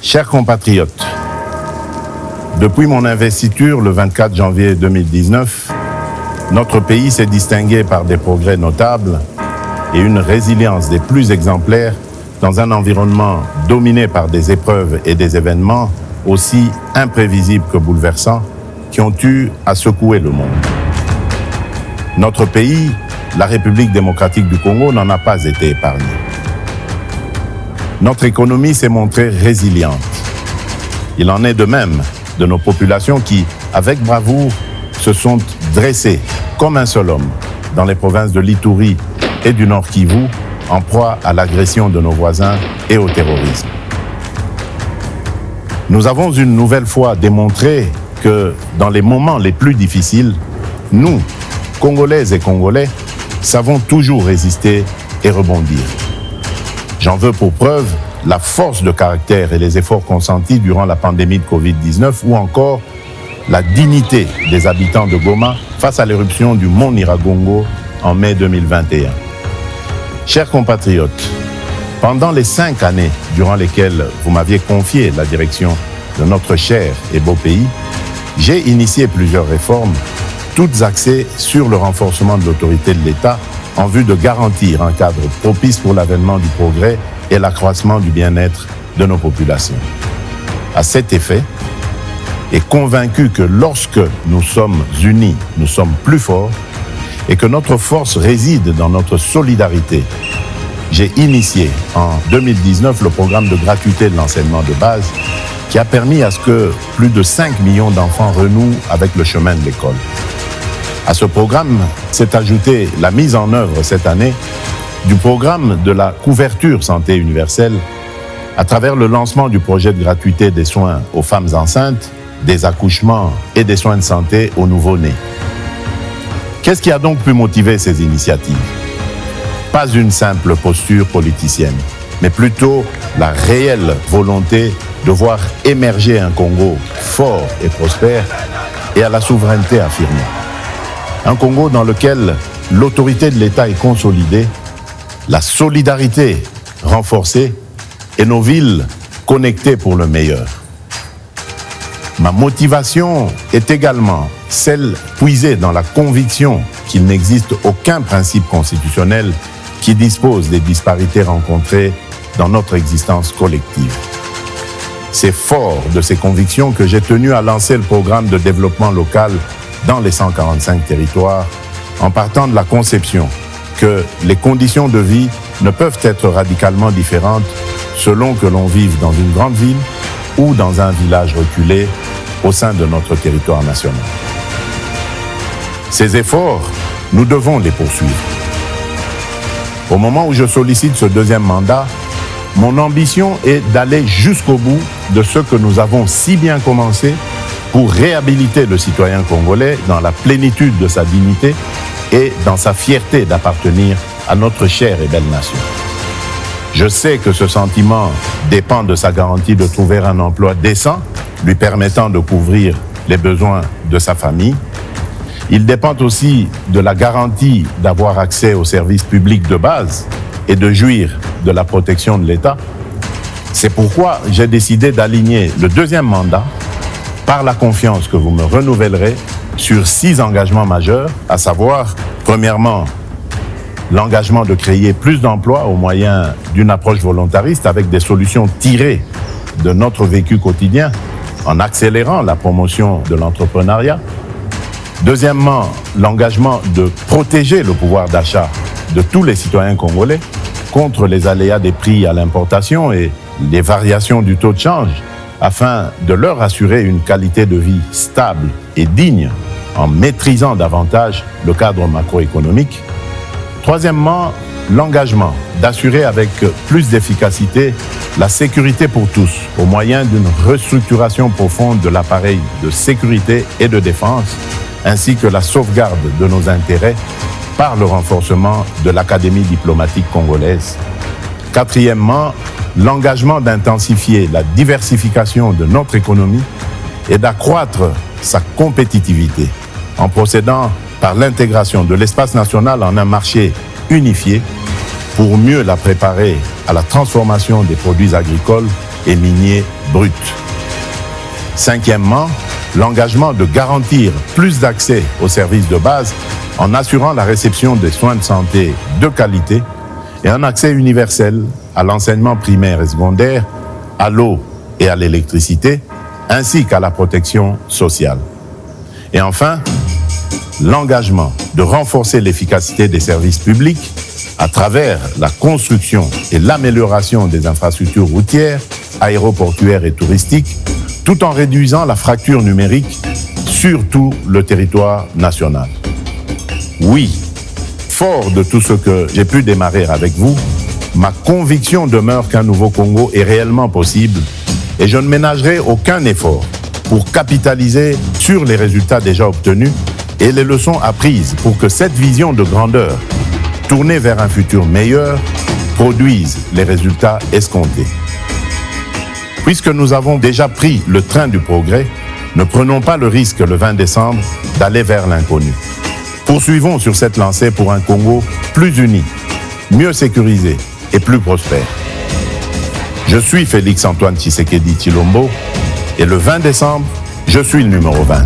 Chers compatriotes, depuis mon investiture le 24 janvier 2019, notre pays s'est distingué par des progrès notables et une résilience des plus exemplaires dans un environnement dominé par des épreuves et des événements aussi imprévisibles que bouleversants qui ont eu à secouer le monde. Notre pays, la République démocratique du Congo, n'en a pas été épargné. Notre économie s'est montrée résiliente. Il en est de même de nos populations qui, avec bravoure, se sont dressées comme un seul homme dans les provinces de l'Ituri et du Nord Kivu, en proie à l'agression de nos voisins et au terrorisme. Nous avons une nouvelle fois démontré que dans les moments les plus difficiles, nous, Congolaises et Congolais, savons toujours résister et rebondir. J'en veux pour preuve la force de caractère et les efforts consentis durant la pandémie de Covid-19 ou encore la dignité des habitants de Goma face à l'éruption du mont Nyiragongo en mai 2021. Chers compatriotes, pendant les 5 années durant lesquelles vous m'aviez confié la direction de notre cher et beau pays, j'ai initié plusieurs réformes, toutes axées sur le renforcement de l'autorité de l'État en vue de garantir un cadre propice pour l'avènement du progrès et l'accroissement du bien-être de nos populations. À cet effet, et convaincu que lorsque nous sommes unis, nous sommes plus forts et que notre force réside dans notre solidarité, j'ai initié en 2019 le programme de gratuité de l'enseignement de base qui a permis à ce que plus de 5 millions d'enfants renouent avec le chemin de l'école. À ce programme s'est ajoutée la mise en œuvre cette année du programme de la couverture santé universelle à travers le lancement du projet de gratuité des soins aux femmes enceintes, des accouchements et des soins de santé aux nouveau-nés. Qu'est-ce qui a donc pu motiver ces initiatives ? Pas une simple posture politicienne, mais plutôt la réelle volonté de voir émerger un Congo fort et prospère et à la souveraineté affirmée. Un Congo dans lequel l'autorité de l'État est consolidée, la solidarité renforcée et nos villes connectées pour le meilleur. Ma motivation est également celle puisée dans la conviction qu'il n'existe aucun principe constitutionnel qui dispose des disparités rencontrées dans notre existence collective. C'est fort de ces convictions que j'ai tenu à lancer le programme de développement local dans les 145 territoires, en partant de la conception que les conditions de vie ne peuvent être radicalement différentes selon que l'on vive dans une grande ville ou dans un village reculé au sein de notre territoire national. Ces efforts, nous devons les poursuivre. Au moment où je sollicite ce deuxième mandat, mon ambition est d'aller jusqu'au bout de ce que nous avons si bien commencé pour réhabiliter le citoyen congolais dans la plénitude de sa dignité et dans sa fierté d'appartenir à notre chère et belle nation. Je sais que ce sentiment dépend de sa garantie de trouver un emploi décent, lui permettant de couvrir les besoins de sa famille. Il dépend aussi de la garantie d'avoir accès aux services publics de base et de jouir de la protection de l'État. C'est pourquoi j'ai décidé d'aligner le deuxième mandat par la confiance que vous me renouvellerez sur 6 engagements majeurs, à savoir, premièrement, l'engagement de créer plus d'emplois au moyen d'une approche volontariste avec des solutions tirées de notre vécu quotidien en accélérant la promotion de l'entrepreneuriat. Deuxièmement, l'engagement de protéger le pouvoir d'achat de tous les citoyens congolais contre les aléas des prix à l'importation et les variations du taux de change afin de leur assurer une qualité de vie stable et digne en maîtrisant davantage le cadre macroéconomique. Troisièmement, l'engagement d'assurer avec plus d'efficacité la sécurité pour tous au moyen d'une restructuration profonde de l'appareil de sécurité et de défense, ainsi que la sauvegarde de nos intérêts par le renforcement de l'Académie diplomatique congolaise. Quatrièmement, l'engagement d'intensifier la diversification de notre économie et d'accroître sa compétitivité en procédant par l'intégration de l'espace national en un marché unifié pour mieux la préparer à la transformation des produits agricoles et minier brut. Cinquièmement, l'engagement de garantir plus d'accès aux services de base en assurant la réception des soins de santé de qualité et un accès universel à l'enseignement primaire et secondaire, à l'eau et à l'électricité, ainsi qu'à la protection sociale. Et enfin, l'engagement de renforcer l'efficacité des services publics à travers la construction et l'amélioration des infrastructures routières, aéroportuaires et touristiques, tout en réduisant la fracture numérique sur tout le territoire national. Oui, fort de tout ce que j'ai pu démarrer avec vous, ma conviction demeure qu'un nouveau Congo est réellement possible et je ne ménagerai aucun effort pour capitaliser sur les résultats déjà obtenus et les leçons apprises pour que cette vision de grandeur, tournée vers un futur meilleur, produise les résultats escomptés. Puisque nous avons déjà pris le train du progrès, ne prenons pas le risque le 20 décembre d'aller vers l'inconnu. Poursuivons sur cette lancée pour un Congo plus uni, mieux sécurisé et plus prospère. Je suis Félix Antoine Tshisekedi Tshilombo et le 20 décembre, je suis le numéro 20.